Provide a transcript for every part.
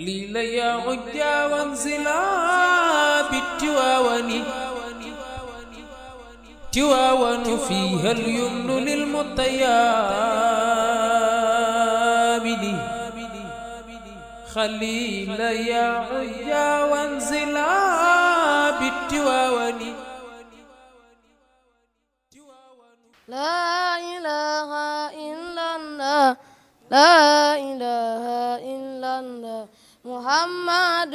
خليل يا عجا وانزلا بالتواون تواون فيها اليمن للمطيابد خليل يا عجا وانزلا بالتواون لا إله إلا الله لا إله إلا الله محمد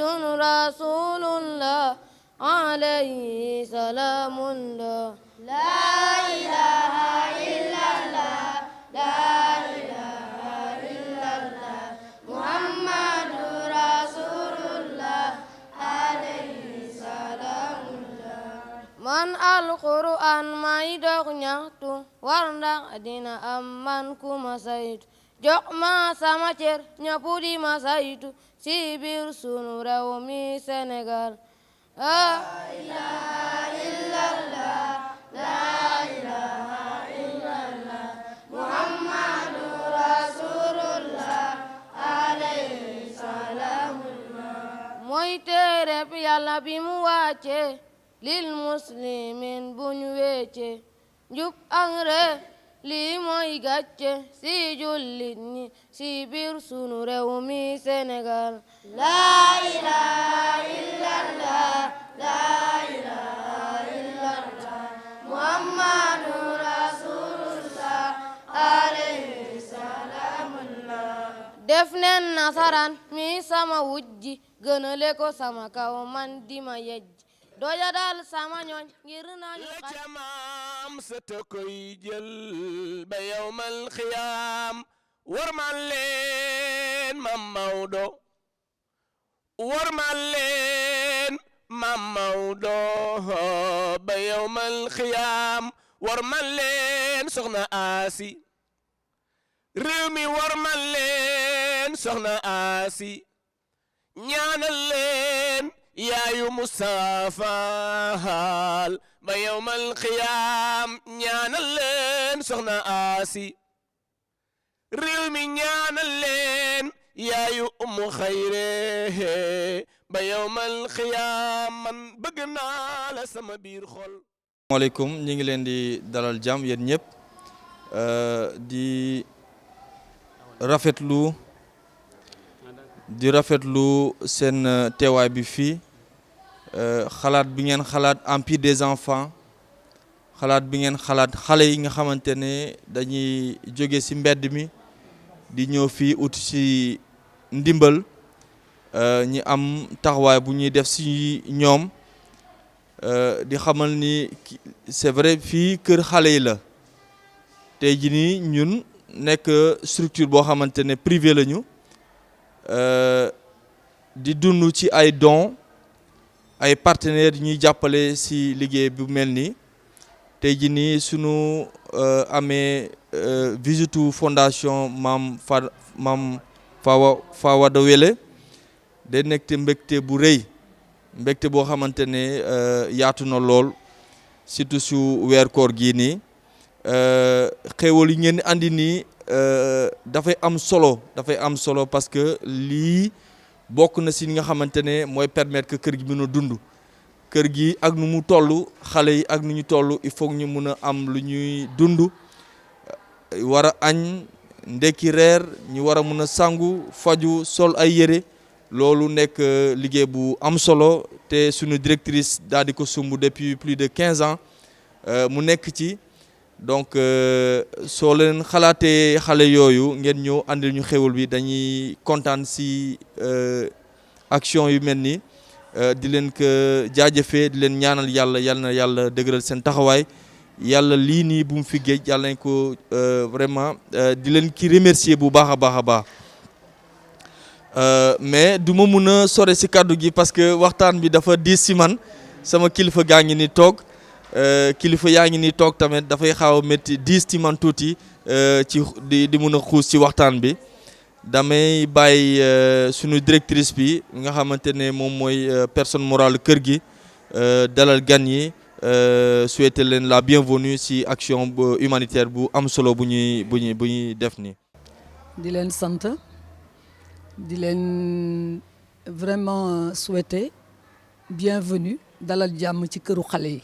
رسول الله عليه سلام الله لا إله إلا الله لا إله إلا الله محمد رسول الله عليه سلام الله man alquran may dox ñaxtu war ndax dina am man ku ma saytu jox ma sama cër ñëpp di ma saytu si biir sunu réew mi Sénégal la ilaha illallah la ilaha illallah muhammadu rasulullah alayhi salamullah mooy téere bi Yàlla bi mu wàcce lil muslimin buñ wecce njub ak réer lii mooy gàcce si jullit ñi si biir sunu réew mi Sénégal la ilaha illallah la ilaha illallah muhammadu rasulullah alayhi salamullah def nen nasaran mi sama wujji gënale ko sama kaw man di ma yejj doja dal sama ñooñ ngir nañu la jamaam sa te koy jël ba yawmal xiyaam war ma leen mam Maodo war ma leen mam Maodo ba yawmal xiyaam war ma leen soxna Asi réew mi war ma leen soxna Asi ñaanal leen yaayu Mustafa ba yawmal qiyaam ñaanal leen soxna Asi réew mi ñaanal leen yaayu Umu Xayre ba yawmal qiyaam man bëgg naa la sama biir xol. asalaamaaleykum ñu ngi leen di dalal jàmm yéen ñëpp di rafetlu seen teewaay bi fii. xalaat bi ngeen xalaat Empire des enfants xalaat bi ngeen xalaat xale yi nga xamante ne dañuy jóge ci mbedd mi di ñëw fii ut ci ndimbal ñi am taxawaay bu ñuy def ci ñoom di xamal ni c'est vrai fii kër xale yi la tey ji nii ñun nekk structure boo xamante ne privé lañu di dund ci ay dons ay partenaires ñuy jàppale ci liggéey bu mel nii tey jii nii sunu amee visitu fondation maam Fawade Wele day nekk te mbégte bu rëy mbégte boo xamante ne yaatu na lool surtout su weer koor gii nii xéewal yi ngeen andi nii dafay am solo parce que lii bokk na si li nga xamante ne mooy permettre que kër gi mën a dund kër gi ak nu mu toll xale yi ak nu ñu toll il faut ñu mun a am lu ñuy dund war a añ ndekki reer ñu war a mun a sangu faju sol ay yére loolu nekk liggéey bu am solo te suñu directrice daal di ko sumb depuis plus de 15 ans mu nekk ci donc soo leen xalaatee xale yooyu ngeen ñëw andil ñu xéwal bi dañuy kontaan si action yu mel nii di leen ko jaajëfee di leen ñaanal yal na yàlla dëgëral seen taxawaay yàlla lii nii bu mu fi géej yàlla nañ ko vraiment di leen ki remercier bu baax a baax mais du ma mun a sore si kàddu gi parce que waxtaan bi dafa diis si man sama kilifa gaa ngi ni toog. kilifa yaa ngi ni toog tamit dafay xaw a métti diis ci man tuuti ci di mun a xuus ci waxtaan bi damay bàyyi sunu directrice bi nga xamante ne moom mooy personne morale kër gi dalal gan yi souhaiter leen la bienvenue ci action humanitaire bu am solo bu ñuy def nii. di leen sant di leen vraiment souhaiter bienvenue dalal jàmm ci këru xale yi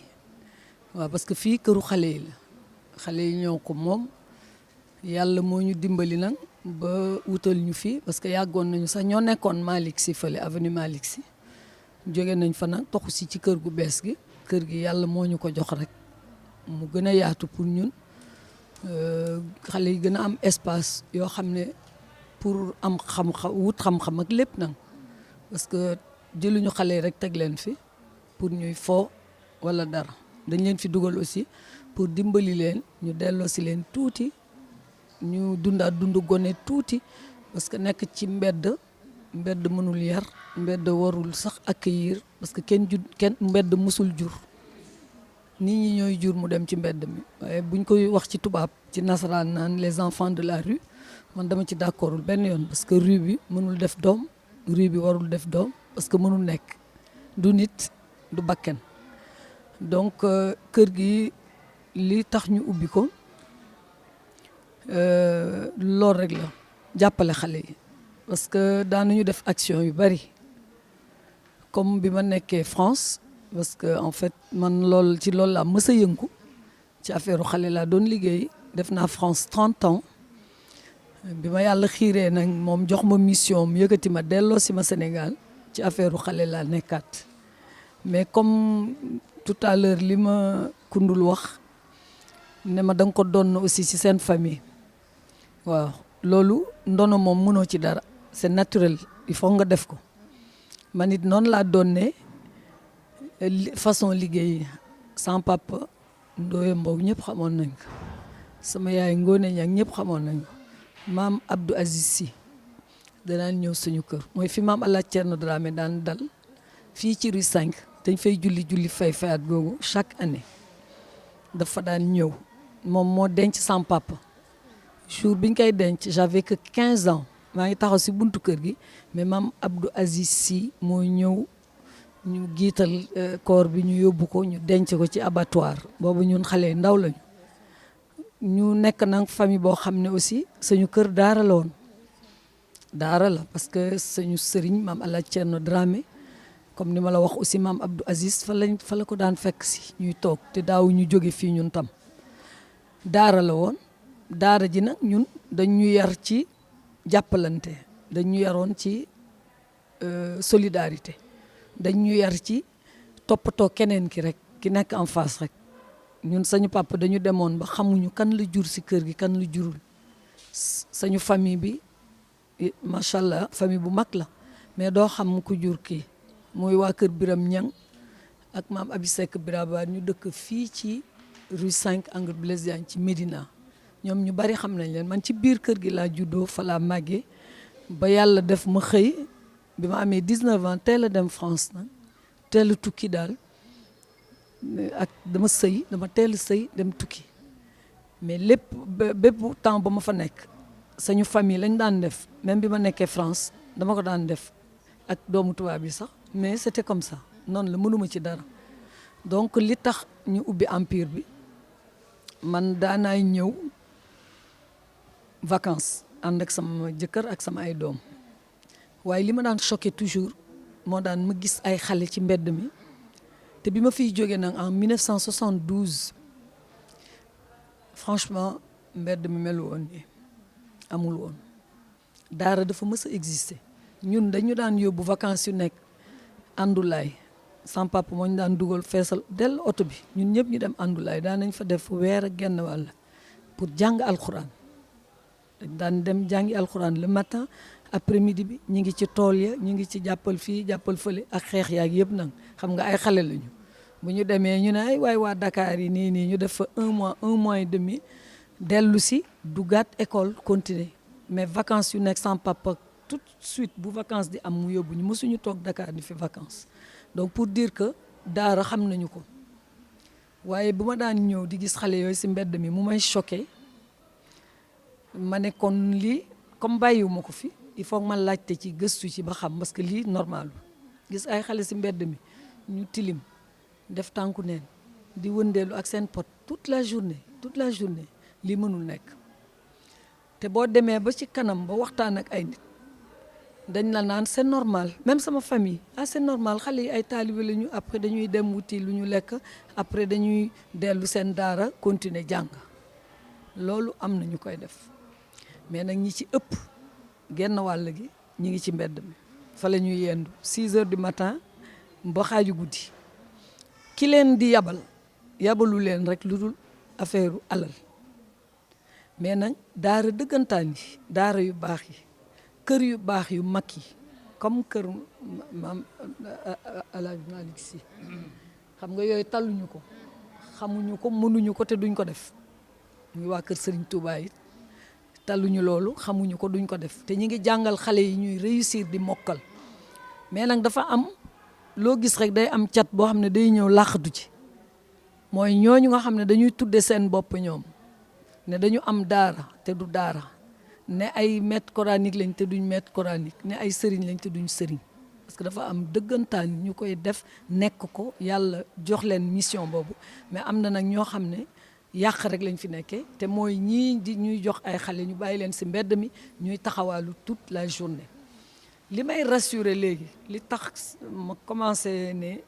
waaw parce que fii këru xale yi la xale yi ñoo ko moom yàlla moo ñu dimbali nag ba wutal ñu fii parce que yàggoon nañu sax ñoo nekkoon Malick Sy fële avenue Malick Sy jóge nañ fa nag toxu si ci kër gu bees gi kër gi yàlla moo ñu ko jox rek mu gën a yaatu pour ñun xale yi gën a am espace yoo xam ne pour am xam-xam wut xam-xam ak lépp nag parce que jëluñu xale yi rek teg leen fi pour ñuy fo wala dara dañ leen fi dugal aussi pour dimbali leen ñu delloo si leen tuuti ñu dundaat dundu gone tuuti parce que nekk ci mbedd mënul yar mbedd warul sax accueillir parce que kenn mbedd musul jur nit ñi ñooy jur mu dem ci mbedd mi waaye buñ koy wax ci tubaab ci nasaraan naan les enfants de la rue man dama ci d'accordul benn yoon parce que rue bi mënul def doom rue bi warul def doom parce que mënul nekk du nit du bakken donc kër gi li tax ñu ubbi ko loolu rek la jàppale xale yi parce que daanuñu def action yu bari comme bi ma nekkee France parce que en fait man ci loolu laa mës a yëngu ci affaire xale laa doon liggéey def naa France 30 ans bi ma yàlla xiiree nag moom jox ma mission mu yëkkati ma delloo si ma Sénégal ci affaire xale laa nekkaat mais comme tout à l'heure li ma kundul wax ne ma da nga ko doon aussi ci seen famille waaw loolu ndono moom mënoo ci dara c'est naturel il faut nga def ko man it noonu laa doon ne façon liggéey sans papa Ndoye Mbow ñëpp xamoon nañ ko sama yaay Ngoone Ñang ñëpp xamoon nañ ko maam Abdou Aziz Sy danaan ñëw suñu kër mooy fi maam Alaaji Cerno Dramé daan dal fii ci rue 5 dañ fay julli fayaat googu chaque année dafa daan ñëw moom moo denc sans papa jour biñ koy denc j'avais que 15 ans maa ngi taxaw si buntu kër gi mais maam Abdou Aziz Sy moo ñëw ñu giital corps bi ñu yóbbu ko ñu denc ko ci abattoir boobu ñun xale yu ndaw lañu ñu nekk nag famille boo xam ne aussi suñu kër daara la woon daara la parce que suñu sëriñ maam Alaaji Cerno Dramé comme ni ma la wax aussi maam Abdou Aziz fa la ko daan fekk si ñuy toog te daaw ñu jóge fii ñun tam daara la woon daara ji nag ñun dañu yar ci jàppalante dañu yaroon ci solidarité dañu yar ci toppatoo keneen ki rek ki nekk en face rek ñun sañu papa dañu demoon ba xamuñu kan la jur si kër gi kan la jurul sañu famille bi macha allah famille bu mag la mais doo xam ku jur kii mooy waa kër Biram Ñang ak maam Abi Seck Birabaat ñu dëkk fii ci rue 5 angle Blaise Diagne ci Médina ñoom ñu bari xam nañ leen man ci biir kër gi laa juddoo fa laa màggee ba yàlla def ma xëy bi ma amee 19 ans teel a dem France nag teel a tukki daal ak dama teel a sëy dem tukki mais bépp temps ba ma fa nekk sañu famille lañ daan def même bi ma nekkee France dama ko daan def ak doomu tubaab bi sax mais c'était comme ça noonu la mënuma ci dara donc li tax ñu ubbi empire bi man daanaay ñëw vacances ànd ak sama jëkkër ak sama ay doom waaye li ma daan choqué toujours moo daan ma gis ay xale ci mbedd mi te bi ma fiy jógee nag en 1972 franchement mbedd mi melu woon nii amul woon daara dafa mës a exister ñun dañu daan yóbbu vacances yu nekk àndulaay sans papa moo ñu daan dugal feesal dell oto bi ñun ñëpp ñu dem àndulaay daan nañ fa def weer ak genn wàll pour jàng alxuraan daan dem jàngi alxuraan le matin après midi bi ñu ngi ci tool ya ñu ngi ci jàppal fii jàppal fële ak xeex yaag yëpp nag xam nga ay xale lañu bu ñu demee ñu ne ay waay waa Dakar yi nii ñu def fa un mois et demi dellu si dugaat école continuer mais vacances yu nekk sans papa tout de suite bu vacances di am mu yóbbu ñu mësuñu toog Dakar di fi vacances donc pour dire que daara xam nañu ko waaye bu ma daan ñëw di gis xale yooyu si mbedd mi mu may choqué ma ne kon lii comme bàyyiwuma ko fi il faut ma laajte ci gëstu ci ba xam parce que lii normal gis ay xale si mbedd mi ñu tilim def tànku neen di wëndeelu ak seen pot toute la journée lii mënul nekk te boo demee ba ci kanam ba waxtaan ak ay nit dañ la naan c'est normal même sama famille c'est normal xale yi ay taalibe lañu après dañuy dem wuti lu ñu lekk après dañuy dellu seen daara continuer jàng loolu am na ñu koy def mais nag ñi ci ëpp genn wàll gi ñi ngi ci mbedd mi fa la ñuy yendu 6 heures du matin ba xaaju guddi ki leen di yabalu leen rek lu dul affaire alal mais nag daara dëggantaan yi daara yu baax yi kër yu baax yu mag yi comme kër maam Alaaji Malick Sy xam nga yooyu talluñu ko xamuñu ko mënuñu ko te duñ ko def muy waa kër Serigne Touba yi talluñu loolu xamuñu ko duñ ko def te ñi ngi jàngal xale yi ñuy réussir di mokkal mais nag dafa am loo gis rek day am cat boo xam ne day ñëw làqatu ci mooy ñooñu nga xam ne dañuy tudde seen bopp ñoom ne dañu am daara te du daara ne ay maître coranique lañ te duñ maître coranique ne ay sëriñ lañ te duñ sëriñ parce que dafa am dëggantaan ñu koy def nekk ko yàlla jox leen mission boobu mais am na nag ñoo xam ne yàq rek lañ fi nekkee te mooy ñii di ñuy jox ay xale ñu bàyyi leen si mbedd mi ñuy taxawaalu toute la journée li may rassurer léegi li tax ma commencé ne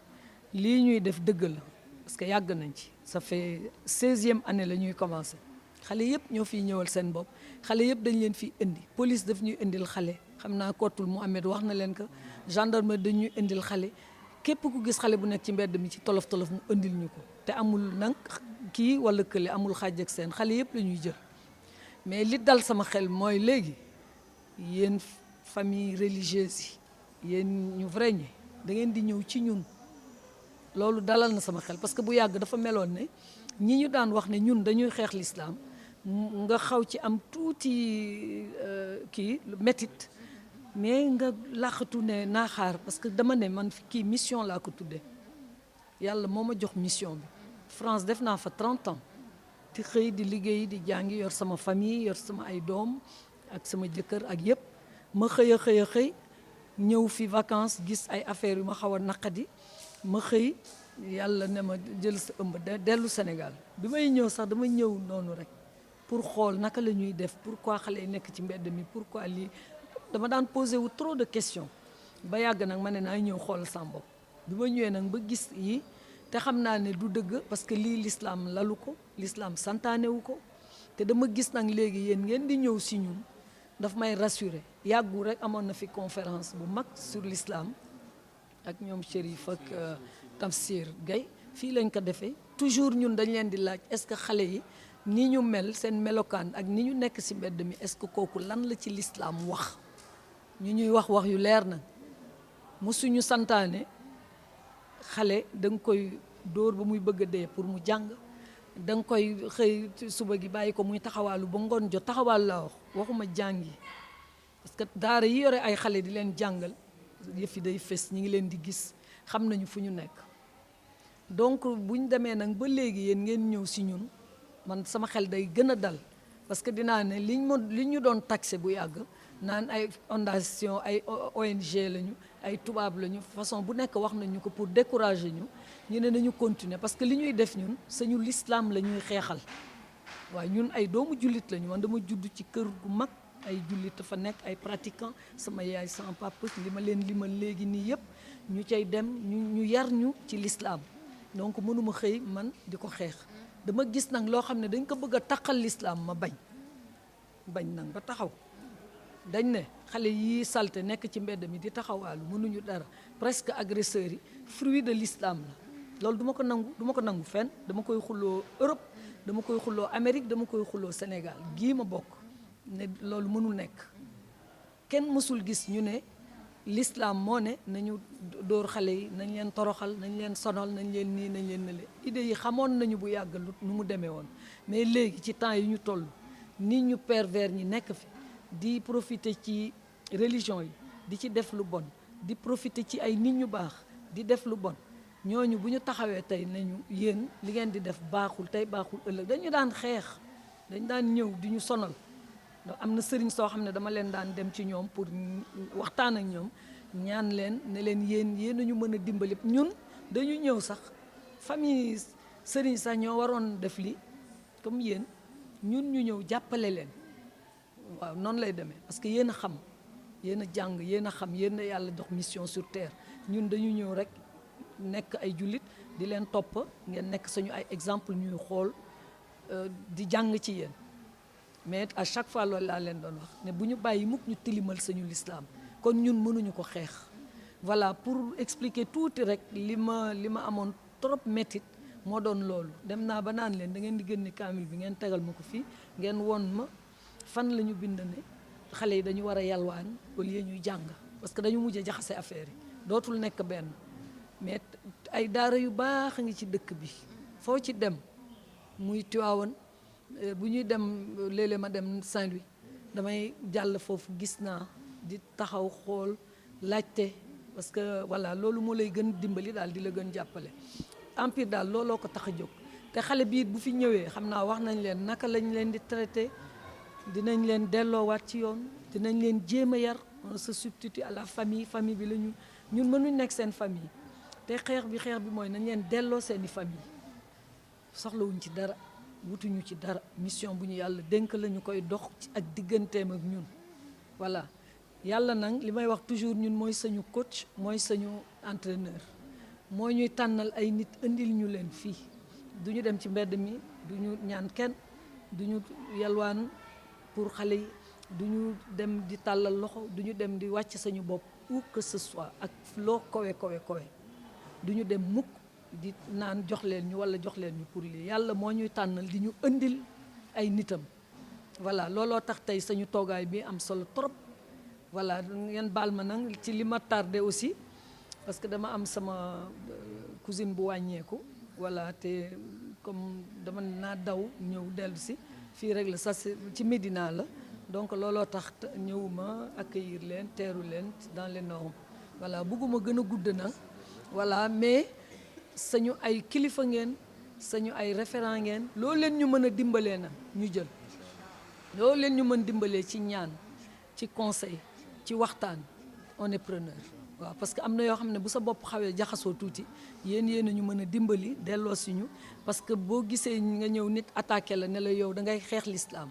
lii ñuy def dëgg la parce que yàgg nañ ci ça fait 16e année la ñuy commencé xale yëpp ñoo fiy ñëwal seen bopp xale yëpp dañ leen fi indi police daf ñuy indil xale xam naa kottul Mouhamed wax na leen que gendarme dañuy indil xale képp ku gis xale bu nekk ci mbedd mi ci tolof tolof mu indil ñu ko te amul nag kii wala kële amul xaaj ak seen xale yëpp la ñuy jël mais li dal sama xel mooy léegi yéen famille religieuse yi yéen ñu vrai ñi da ngeen di ñëw ci ñun loolu dalal na sama xel parce que bu yàgg dafa meloon ne ñi ñu daan wax ne ñun dañuy xeex l'islam nga xaw ci am tuuti kii métit mais nga làqatu ne naa xaar parce que dama ne man kii mission laa ko tuddee yàlla moo ma jox mission bi France def naa fa 30 ans di xëy di liggéey di jàngi yor sama famille yor sama ay doom ak sama jëkkër ak yëpp ma xëy a xëy ñëw fi vacances gis ay affaires yu ma xaw a naqadi ma xëy yàlla ne ma jël sa ëmb dellu Sénégal bi may ñëw sax dama ñëw noonu rek pour xool naka la ñuy def pourquoi xale yi nekk ci mbedd mi pourquoi lii dama daan posé wu trop de questions ba yàgg nag ma ne naa ñëw xool sama bopp bi ma ñëwee nag ba gis yi te xam naa ne du dëgg parce que lii l'islam lalu ko l'islam santaane wu ko te dama gis nag léegi yéen ngeen di ñëw si ñun daf may rassurer yàggu rek amoon na fi conférence bu mag sur l'islam ak ñoom Chérif ak Tafsir Gaye fii lañ ko defee toujours ñun dañ leen di laaj est-ce que xale yi ni ñu mel seen melokaan ak ni ñu nekk ci mbedd mi est-ce que kooku lan la ci l'islam wax ñu ñuy wax yu leer na mosuñu santaane xale da nga koy dóor ba muy bëgg a dee pour mu jàng da nga koy xëy suba gi bàyyi ko muy taxawaalu ba ngoon jot taxawaalu la waxuma jàngi parce que daara yi yore ay xale di leen jàngal yëf yi day fes ñi ngi leen di gis xam nañu fu ñu nekk donc buñ demee nag ba léegi yéen ngeen ñëw ci ñun man sama xel day gën a dal parce que dinaa ne li ñu doon taxé bu yàgg naan ay fondation ay ONG lañu ay tubaab lañu façon bu nekk wax nañu ko pour décourager ñu ne nañu continuer parce que li ñuy def ñun sañu l'islam la ñuy xeexal waaye ñun ay doomu jullit lañu man dama judd ci kër gu mag ay jullit fa nekk ay pratiquants sama yaay sama papa li ma leen limal léegi nii yëpp ñu cay dem ñu yar ñu ci l'islam donc mënuma xëy man di ko xeex dama gis nag loo xam ne dañ ko bëgg a taqal l'islam ma bañ nag ba taxaw dañ ne xale yi salte nekk ci mbedd mi di taxawaalu mënuñu dara presque agresseurs yi fruit de l'islam la loolu du ma ko nangu fenn dama koy xulloo Europe dama koy xulloo Amérique dama koy xulloo Sénégal gii ma bokk ne loolu mënul nekk kenn mësul gis ñu ne l'islam moo ne nañu dóor xale yi nañ leen toroxal nañ leen sonal nañ leen nii nañ leen nële idée yi xamoon nañu bu yàgg nu mu demee woon mais léegi ci temps yi ñu toll nit ñu pervers ñi nekk fi di profiter ci religion yi di ci def lu bon di profiter ci ay nit ñu baax di def lu bon ñooñu bu ñu taxawee tey nañu yéen li ngeen di def baaxul tey baaxul ëllëg dañu daan xeex dañ daan ñëw di ñu sonal am na sëriñ soo xam ne dama leen daan dem ci ñoom pour waxtaan ak ñoom ñaan leen ne leen yéen ñu mën a dimbali ñun dañu ñëw sax famille sëriñ sax ñoo waroon def li comme yéen ñun ñu ñëw jàppale leen waaw noonu lay demee parce que yéen a xam yéen a jàng yéen a xam yéen a yàlla jox mission sur terre ñun dañu ñëw rek nekk ay jullit di leen topp ngeen nekk suñu ay exemple ñuy xool di jàng ci yéen mais à chaque fois loolu laa leen doon wax ne bu ñu bàyyi mukk ñu tilimal suñu lislaam kon ñun mënuñu ko xeex voilà pour expliquer tuuti rek li ma amoon trop métit moo doon loolu dem naa ba naan leen da ngeen di génne kaamil bi ngeen tegal ma ko fii ngeen won ma fan la ñu bind ne xale yi dañu war a yalwaan au lieu ñuy jàng parce que dañu mujjee jaxase affaire yi dootul nekk benn mais ay daara yu baax a ngi ci dëkk bi foo ci dem muy Tivaouane bu ñuy dem léeg-léeg ma dem Saint-Louis damay jàll foofu gis naa di taxaw xool laajte parce que voilà loolu moo lay gën dimbali daal di la gën jàppale empire daal looloo ko tax a jóg te xale bii bu fi ñëwee xam naa wax nañ leen naka lañ leen di traité dinañ leen delloowaat ci yoon dinañ leen jéem a yar on se substitue à la famille bi la ñun mënuñ nekk seen famille te xeex bi mooy nañ leen delloo seeni famille soxlawuñ ci dara wutuñu ci dara mission bu ñu yàlla dénk la ñu koy dox ak digganteem ak ñun voilà yàlla nag li may wax toujours ñun mooy sañu coach mooy sañu entraîneur moo ñuy tànnal ay nit indil ñu leen fii du ñu dem ci mbedd mi du ñu ñaan kenn du ñu yalwaan pour xale yi du ñu dem di tàllal loxo du ñu dem di wàcc sañu bopp où que ce soit ak loo kowe du ñu dem mukk di naan jox leen ñu walla jox leen ñu pour lii yàlla moo ñuy tànnal di ñu indil ay nitam voilà looloo tax tey sañu toogaay bi am solo trop voilà ngeen baal ma nag ci li ma tardé aussi parce que dama am sama cousine bu wàññeeku voilà te comme dama naa daw ñëw dellu si fii rek la ça ci Médina la donc looloo tax ñëwuma accueillir leen teeru leen dans les normes voilà bëgguma gën a gudd nag voilà mais sañu ay kilifa ngeen sañu ay référent ngeen loolu leen ñu mën a dimbalee na ñu jël loolu leen ñu mën dimbalee ci ñaan ci conseil ci waxtaan on est preneur waaw parce que am na yoo xam ne bu sa bopp xawee jaxasoo tuuti yéen a ñu mën a dimbali delloo si ñu parce que boo gisee nga ñëw nit attaqué la ne la yow da ngay xeex l'islam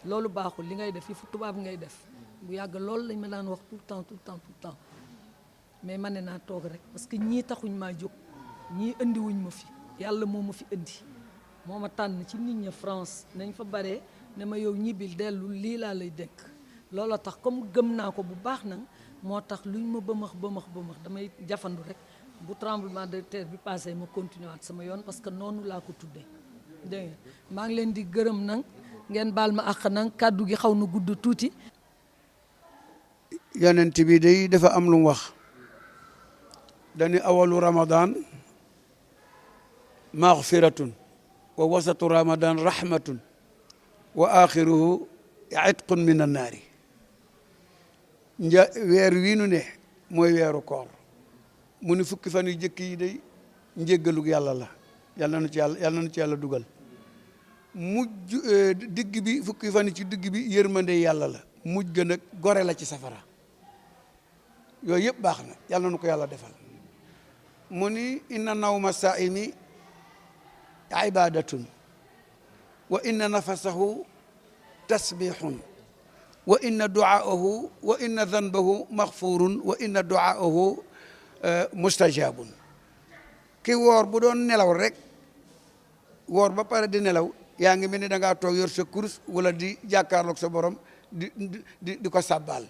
loolu baaxul li ngay def yi fu tubaab ngay def bu yàgg loolu lañ ma daan wax tout le temps mais man ne naa toog rek parce que ñii taxuñ maa jóg ñii indiwuñ ma fi yàlla moo ma fi indi moo ma tànn ci nit ña France nañ fa bare ne ma yow ñibbil dellu lii laa lay dénk looloo tax comme gëm naa ko bu baax nag moo tax luñ ma bëmax damay jafandu rek bu tremblement de terre bi passé ma continuer waat sama yoon parce que noonu laa ko tuddee dégg nga maa ngi leen di gërëm nag ngeen baal ma àq nag kàddu gi xaw na gudd tuuti. yonent bi day dafa am lu mu wax dani awalu ramadan maghfiratun wa wasatu ramadan rahmatun wa axiruhu itqun min annaari weer wii nu ne mooy weeru koor mu ni fukki fan yu jëkk yi day njéggalug yàlla la yàlla na ci yàlla dugal mujj digg bi fukki fan yi ci digg bi yërmande yàlla la mujj gën a gore la ci safara yooyu yëpp baax na yàlla na nu ko yàlla defal mu ni inna nawma saimi ibadatun wa inna nafasahu tasbihun wa inna duaahu wa inna zanbahu maxfurun wa inna duaahu mustajabun ki woor bu doon nelaw rek woor ba pare di nelaw yaa ngi mel ni da ngaa toog yor sa kurus wala di jàkkaarloog sa borom di ko sàbbaal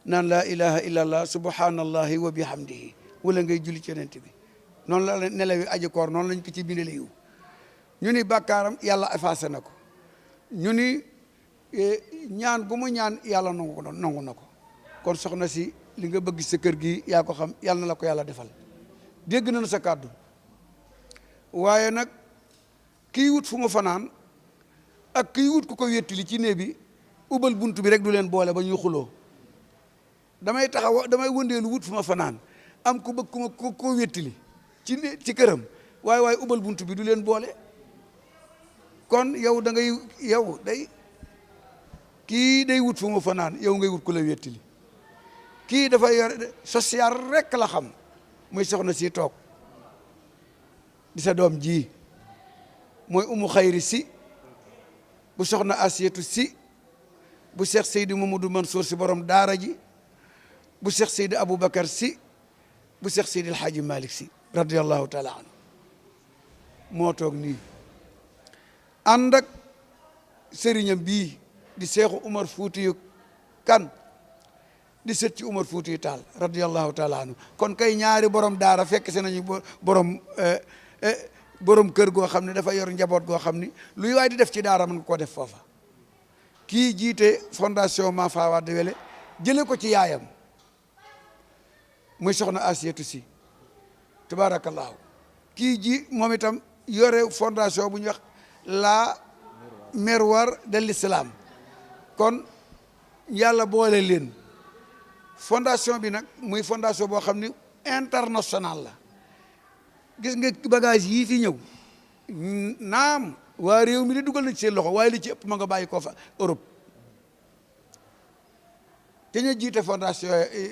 naan laa ilaha illa allah subhanallahi wa bihamdihi wala ngay julli ci yonent bi noonu la nelawi aji koor noonu lañ ko ci bindale yiw ñu ni bàkkaaram yàlla effacé na ko ñu ni ñaan gu mu ñaan yàlla nangu na ko kon soxna si li nga bëgg sa kër gi yaa ko xam yàlla na la ko yàlla defal dégg nañu sa kàddu waaye nag kii wut fu mu fanaan ak kii wut ku ko wéttili ci néeg bi ubal bunt bi rek du leen boole ba ñuy xuloo damay wëndeelu wut fu ma fanaan am ku bëgg ku ko wéttili ci këram waaye ubal bunt bi du leen boole kon yow da ngay yow day kii day wut fu mu fanaan yow ngay wut ku la wéttili kii dafa yor social rek la xam muy soxna si toog di sa doom ji mooy umu xayri si bu soxna asiyatu si bu Cheikh Seydi Mamadou Mansour si borom daara ji bu Cheikh Seydi Aboubacar si bu Cheikh Seydi El Hadji Malick si radiyallahu taala anhu moo toog nii ànd ak sëriñam bii di Seexu Umar Fuutiyu Kan di sët ci Umar Fuutiyu Taal radiyallahu taala anhu kon kay ñaari borom daara fekk si nañu borom kër goo xam ne dafa yor njaboot goo xam ni luy waay di def ci daara mën nga koo def foofa kii jiite fondation Ma Fawade Wele jële ko ci yaayam muy soxna Asiyatu Si tabarakallahu kii ji moom itam yore fondation bu ñuy wax la Merwar de l'Islam kon yàlla boole leen fondation bi nag muy fondation boo xam ni international la gis nga bagage yii fi ñëw naam waa réew mi di dugal na ci seen loxo waaye li ci ëpp ma nga bàyyi ko fa Europe te ñu jiite fondation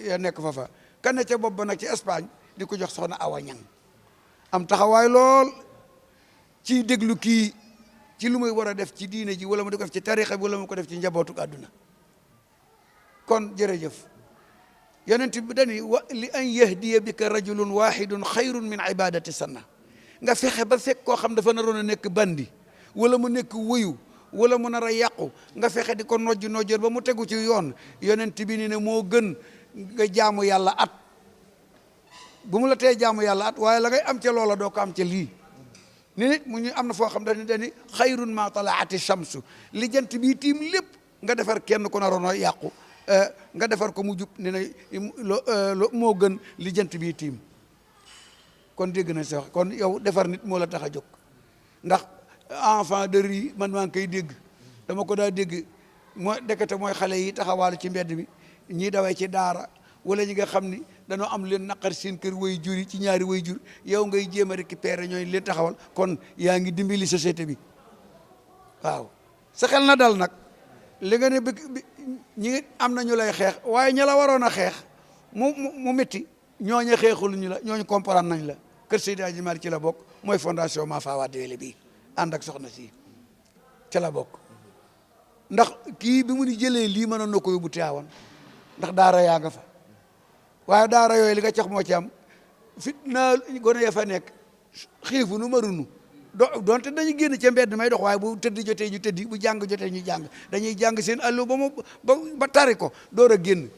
ya nekk fa kan ne ca bopp ba nag ci Espagne di ko jox soxna Awa Ñang am taxawaay lool ci déglu kii ci lu muy war a def ci diine ji wala mu di ko def ci tarixa bi wala mu ko def ci njabootu àdduna kon jërëjëf yonent bi dani wa li an yahdiya bika rajulun wahidun xayrun min ibadati sanna nga fexe ba fekk koo xam dafa naroon a nekk bandi wala mu nekk wuyu wala mu nar a yàqu nga fexe di ko nojjor ba mu tegu ci yoon yonent bi ni ne moo gën nga jaamu yàlla at bu mu la tee jaamu yàlla at waaye la ngay am ca loola doo ko am ca lii ni nit mu ñu am na foo xam dani xayrun ma talaati shamsu li jant bii tiim lépp nga defar kenn ku naroon a yàqu nga defar ko mu jub ne na moo gën li jant bii tiim kon dégg na sax kon yow defar nit moo la tax a jóg ndax enfant de rue man maa ngi koy dégg dama ko daa dégg mooy dekete mooy xale yi taxawaalu ci mbedd mi ñii dawee ci daara wala ñi nga xam ni dañoo am leen naqar seen kër way jur yi ci ñaari way jur yow ngay jéem a récupérer ñooy leen taxawal kon yaa ngi dimbali société bi waaw sa xel na dal nag li nga ne ñi am na ñu lay xeex waaye ña la waroon a xeex mu métti ñooñu xeexul ñu la ñooñu comprendre nañ la kër Seydi Hadji Malick ci la bokk mooy fondation Ma Fawade Wele bii ànd ak soxna si ci la bokk ndax kii bi mu ni jëlee lii mënoon na ko yóbbu Tiwaawan ndax daara yaa nga fa waaye daara yooyu li nga cax moo ci am fitna gone ya fa nekk xiifu nu marunu doonte dañuy génn ca mbedd may dox waaye bu tëdd jotee ñu tëddi bu jàng jotee ñu jàng dañuy jàng seen allo ba tari ko door a génn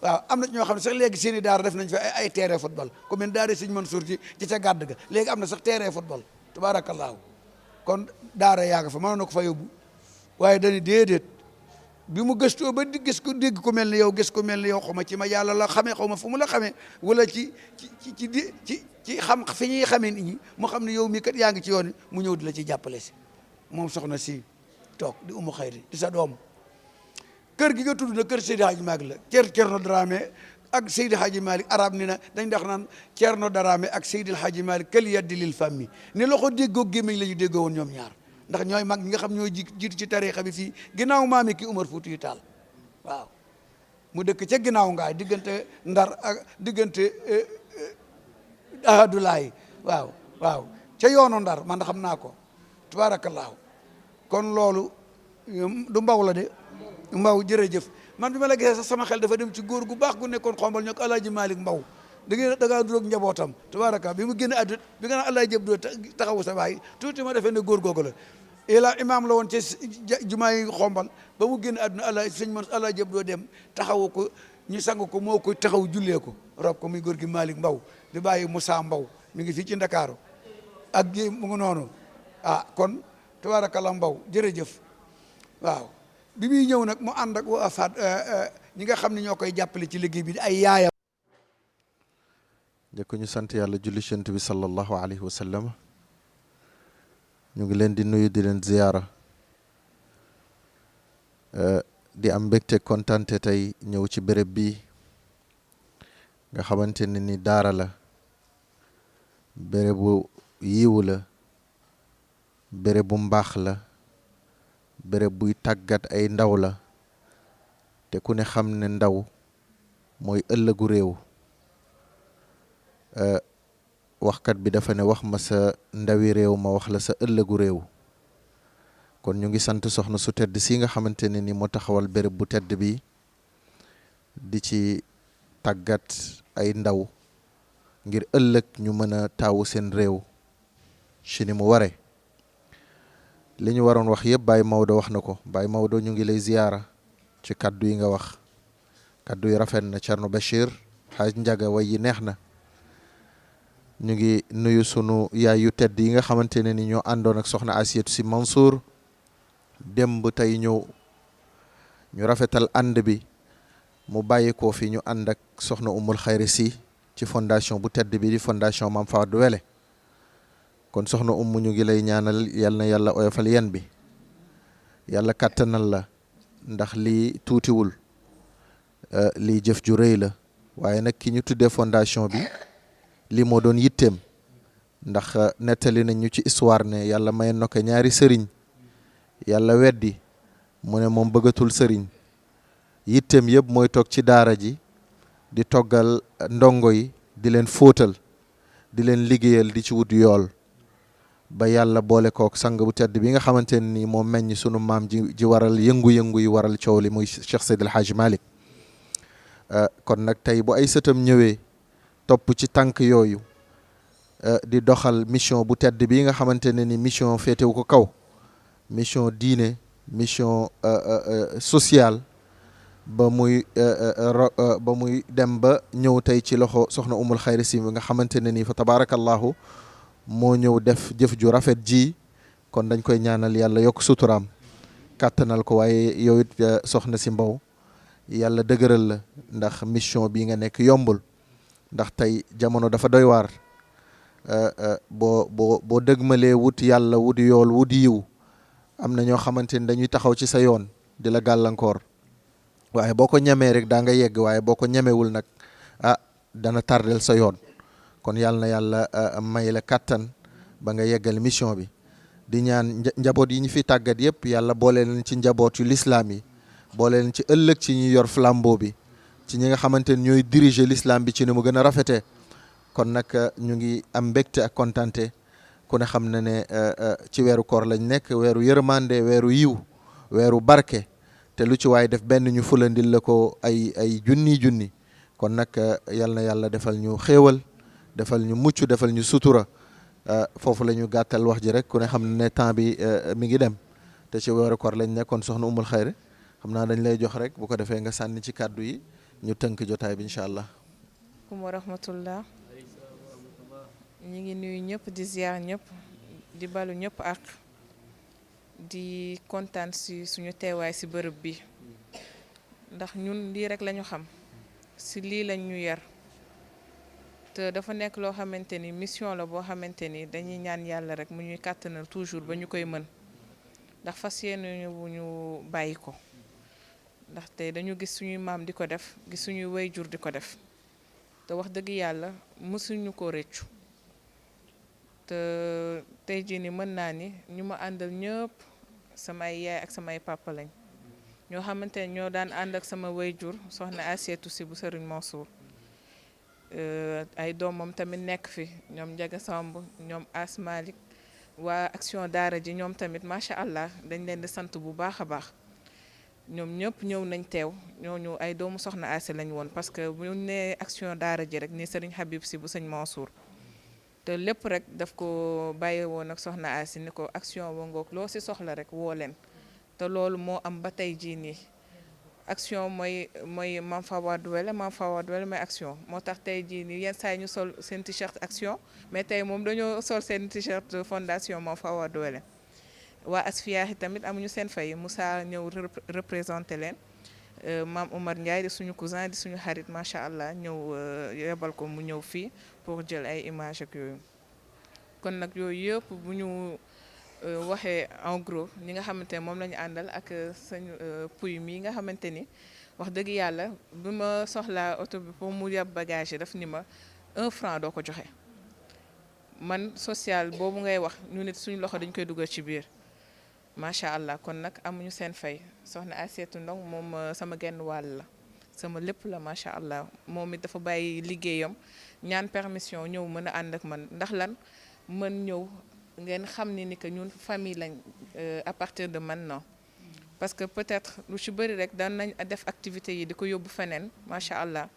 waaw am na ñoo xam ne sax léegi seen i daara def nañ fa ay terrain football comme men daara Sëñ Mansour ci ca gàdd ga léegi am na sax terrain football tabaarakallaahu kon daara yaa nga fa mënoon na ko fa yóbbu waaye dañuy déedéet bi mu gëstoo ba di gis ko dégg ko mel ni yow gis ko mel ni yow xaw ma ci ma yàlla la xamee xaw ma fu mu la xamee wala ci xam fi ñuy xamee nit ñi mu xam ne yow mii kat yaa ngi ci yoon wi mu ñëw di la ci jàppale si moom soxna si toog di umu xayri di sa doom kër gi nga tudd na kër Seydi Hadji Malick la Cerno Dramé ak Seydi Hadji Malick arab ni na dañ dax naan Cerno Dramé ak Seydi Hadji Malick kal yaddi lil famille ni loxo déggoo gémmiñ la ñu déggoo woon ñoom ñaar ndax ñooy mag ñi nga xam ñooy jiitu ci tariixa bi fii ginnaaw maami ki Umar Fuutiyu Taal waaw mu dëkk ca ginnaaw ngaay diggante Ndar ak diggante Ahadulaay waaw ca yoonu Ndar man xam naa ko tabaarakallaahu kon loolu du mbaw la de Mbaw jërëjëf man bi ma la gisee sax sama xel dafa dem ci góor gu baax gu nekkoon xombal ñoo ko Alaaji Malick Mbaw da ngaa duróog njabootam tabaraka bi mu génn àdduna bi nga naan Alaaji jëb doo taxawu sa baay tuuti ma defee ne góor googu la ila imaam la woon ci jumaa yi xombal ba mu génn àdduna Alaaji jëb doo dem taxawu ko ñu sang ko moo ko taxaw jullee ko rob ko muy góor gi Malick Mbaw di bàyyi Moussa Mbaw mi ngi fii ci Ndakaaru ak gi mu ngi noonu kon tabarakallah Mbaw jërëjëf waaw bi muy ñëw nag mu ànd ak waa faat ñi nga xam ne ñoo koy jàppale ci liggéey bi ay yaayam. njëkk ñu sant yàlla julli ci Yonent bi sallallahu alayhi wa sallam ñu ngi leen di nuyu di leen ziyaara di am mbégte kontante tey ñëw ci béréb bi nga xamante ne ni daara la bérébu yiwu la bérébu mbaax la béréb buy tàggat ay ndaw la te ku ne xam ne ndaw mooy ëllëgu réew waxkat bi dafa ne wax ma sa ndawi réew ma wax la sa ëllëgu réew kon ñu ngi sant soxna su tedd si nga xamante ne ni moo taxawal béréb bu tedd bi di ci tàggat ay ndaw ngir ëllëg ñu mën a taawu seen réew ci ni mu ware. li ñu waroon wax yëpp Baye Maodo wax na ko. Baye Maodo ñu ngi lay ziyaara ci kaddu yi nga wax. kaddu yi rafet na. Thierno Bachir Hadj Ndiaga way yi neex na. ñu ngi nuyu sunu yaay yu tedd yi nga xamante ne ni ñoo àndoon ak soxna Asiyatu Si Mansour démb tey ñëw ñu rafetal ànd bi mu bàyyi ko fi ñu ànd ak soxna Umul Xayri Si ci fondation bu tedd bi di fondation Mame Fawade Wele. kon soxna Umu ñu ngi lay ñaanal yal na yàlla oyofal yen bi yàlla kàttanal la ndax lii tuutiwul lii jëf ju rëy la waaye nag ki ñu tuddee fondation bi lii moo doon yitteem ndax nettali nañ ñu ci histoire ne yàlla may na ko ñaari sëriñ yàlla weddi mu ne moom bëggatul sëriñ yitteem yëpp mooy toog ci daara ji di toggal ndongo yi di leen fóotal di leen liggéeyal di ci wut yool ba yàlla boole kook sang bu tedd bi nga xamante ne nii moom meññ sunu maam ji waral yëngu-yëngu yi waral coow li muy Cheikh Seydil Hadj Malick kon nag tey bu ay sëtam ñëwee topp ci tànk yooyu di doxal mission bu tedd bi nga xamante ne ni mission féetewu ko kaw mission diine mission sociale ba muy dem ba ñëw tey ci loxo soxna Umul Xayri Si nga xamante ne ni fa tabarakallahu moo ñëw def jëf ju rafet ji. kon dañ koy ñaanal yàlla yokk suturaam kàttanal ko waaye yow it soxna si Mbow yàlla dëgëral la ndax mission bi nga nekk yombul ndax tey jamono dafa doy waar boo dëgmalee wut yàlla wut yool wut yiw am na ñoo xamante ni dañuy taxaw ci sa yoon di la gàllankoor waaye boo ko ñemee rek daa nga yegg waaye boo ko ñemewul nag dana tardel sa yoon. kon yàlla na yàlla may la kattan ba nga yeggal mission bi di ñaan njaboot yi ñu fi tàggat yëpp yàlla boole leen ci njaboot yu lislaam yi boole leen ci ëllëg ci ñi yor flambeau bi ci ñi nga xamante ne ñooy diriger l'islam bi ci ni mu gën a rafetee. kon nag ñu ngi am mbégte ak kontante ku ne xam na ne ci weeru koor lañ nekk weeru yërmande weeru yiw weeru barke te lu ci waay def benn ñu fulandil la ko ay junni kon nag yal na yàlla defal ñu xéewal defal ñu mucc defal ñu sutura foofu la ñu gàttal wax ji rek ku ne xam ne temps bi mi ngi dem te ci weeru koor lañ nekkoon soxna Umul Xayri xam naa dañ lay jox rek bu ko defee nga sànni ci kàddu yi ñu tënk jotaay bi incha allah. wa rahmatullah ñu ngi nuyu ñëpp di ziar ñëpp di balu ñëpp ak di kontaan si suñu teewaay si bërëb bi ndax ñun lii rek lañu xam si lii lañ ñu yar te dafa nekk loo xamante ni mission la boo xamante ni dañuy ñaan yàlla rek mu ñuy kàttanal toujours ba ñu koy mën ndax fas yéene bu ñu bàyyi ko ndaxte dañu gis suñuy maam di ko def gis suñuy wayjur di ko def te wax dëgg yàlla mësuñu ko rëccu te tey jii ni mën naa ni ñu ma àndal ñëpp samay yaay ak samay papa lañ ñoo xamante ne ñoo daan ànd ak sama wayjur soxna Asiyatu Si bu Sëriñ Mansour ay doomam tamit nekk fi ñoom Njaga Samb ñoom Asmalik waa action daara ji ñoom tamit macha allah dañ leen di sant bu baax a baax ñoom ñëpp ñëw nañ teew ñooñu ay doomu soxna Asi lañ woon parce que bu ñu nee action daara ji rek ni Sëriñ Habib Si bu Sëñ Mansour te lépp rek daf ko bàyyi woon ak soxna Asi ni ko action wa ngoog loo si soxla rek woo leen te loolu moo am ba tey jii nii action mooy Mame Fawade Wele mooy action moo tax tey jii nii yenn saa yi ñu sol seen t-shirt action mais tey moom dañoo sol seen t-shirt fondation Mame Fawade Wele waa Asfiyahi tamit amuñu seen fay Moussa ñëw représenté leen Mame Oumar Ndiaye di suñu cousin di suñu xarit macha allah ñëw yebal ko mu ñëw fii pour jël ay image ak yooyu kon nag yooyu yëpp bu ñu waxee en gros ñi nga xamante ne moom la ñu àndal ak sëñ puy mi nga xamante ni wax dëgg yàlla bi ma soxlaa oto bi pour mu yab bagage yi daf ni ma 1 franc doo ko joxe man social boobu ngay wax ñu nit suñu loxo dañ koy dugal ci biir macha allah kon nag amuñu seen fay soxna Asietu Ndong moom sama genn wàll la sama lépp la macha allah moom it dafa bàyyi liggéeyam ñaan permission ñëw mën a ànd ak man ndax lan mën ñëw ngeen xam ni que ñun famille lañ à partir de maintenant parce que peut-être lu ci bëri rek daan nañ def activité yi di ko yóbbu feneen macha allah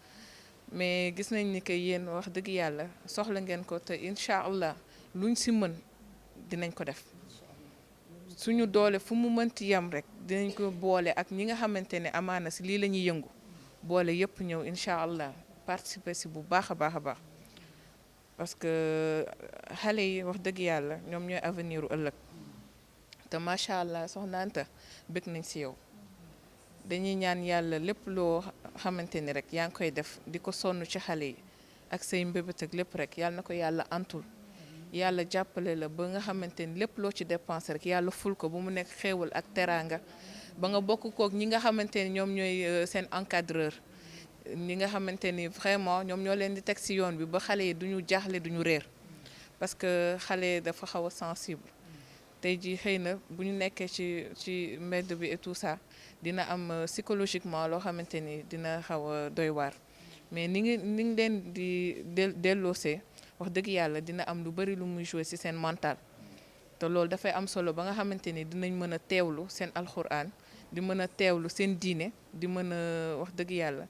mais gis nañ ni que yéen wax dëgg yàlla soxla ngeen ko te incha allah luñ si mën dinañ ko def suñu doole fu mu mënti yam rek dinañ ko boole ak ñi nga xamante ne amaana si lii la ñuy yëngu boole yëpp ñëw incha allah participer si bu baax a baax a baax parce que xale yi wax dëgg yàlla ñoom ñooy avenir u ëllëg te macha allah soxna Anta bëgg nañ si yow dañuy ñaan yàlla lépp loo xamante ni rek yaa ngi koy def di ko sonn ci xale yi ak say mbébét ak lépp rek yàlla na ko yàlla antul yàlla jàppale la ba nga xamante ni lépp loo ci dépense rek yàlla ful ko bu mu nekk xéewal ak teraanga ba nga bokk kook ñi nga xamante ni ñoom ñooy seen encadreur ñi nga xamante ni vraiment ñoom ñoo leen di teg ci yoon bi ba xale yi duñu jaaxle duñu réer parce que xale dafa xaw a sensible tey jii xëy na bu ñu nekkee ci mbedd bi et tout ça dina am psychologiquement loo xamante ni dina xaw a doy waar mais ni ngi leen di delloosee wax dëgg yàlla dina am lu bari lu muy jouer ci seen mental te loolu dafay am solo ba nga xamante ni dinañ mën a teewlu seen alxuraan di mën a teewlu seen diine di mën a wax dëgg yàlla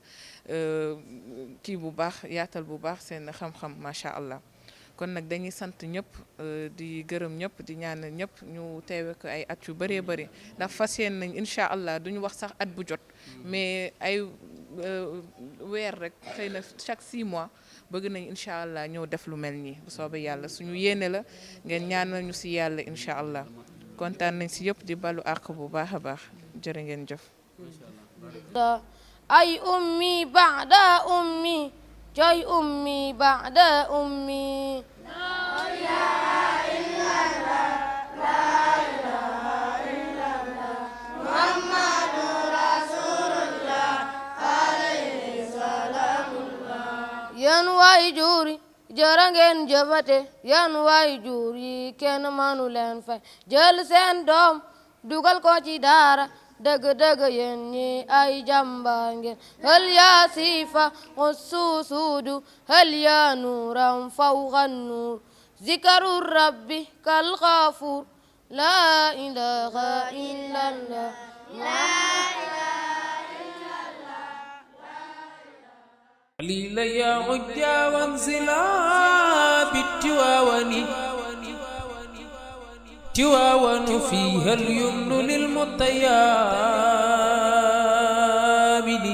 kii bu baax yaatal bu baax seen xam-xam macha allah kon nag dañuy sant ñëpp di gërëm ñëpp di ñaanal ñëpp ñu teewe ko ay at yu bëree bëri ndax fas yéene nañ incha allah duñu wax sax at bu jot mais ay weer rek xëy na chaque 6 mois bëgg nañ incha allah ñëw def lu mel nii bu soobee yàlla suñu yéene la ngeen ñaanal ñu si yàlla incha allah kontaan nañ si yëpp di balu àq bu baax a baax jërë ngeen jëf. ay ummi ba'da ummi joy ummi ba'da ummi la ilaha illallah la ilaha illallah muhammadur rasulullah alayhi salamullah yan way juri jërë ngeen jëfate yan way juri kenn manu leen fay jël seen doom dugal ko ci daara dëgg-dëgg yéen ñi ay jàmbaar ngeen hal yaa siifa suusuudu hal yaa nuuran fawqa nuur zikaru rabbi kal xaafuur laa ilaaha illallah قليل يا عجا وانزلا بالتواون تواون فيها اليمن للمطيابد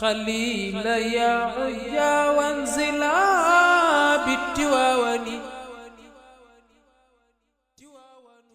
خليل يا عجا وانزلا بالتواون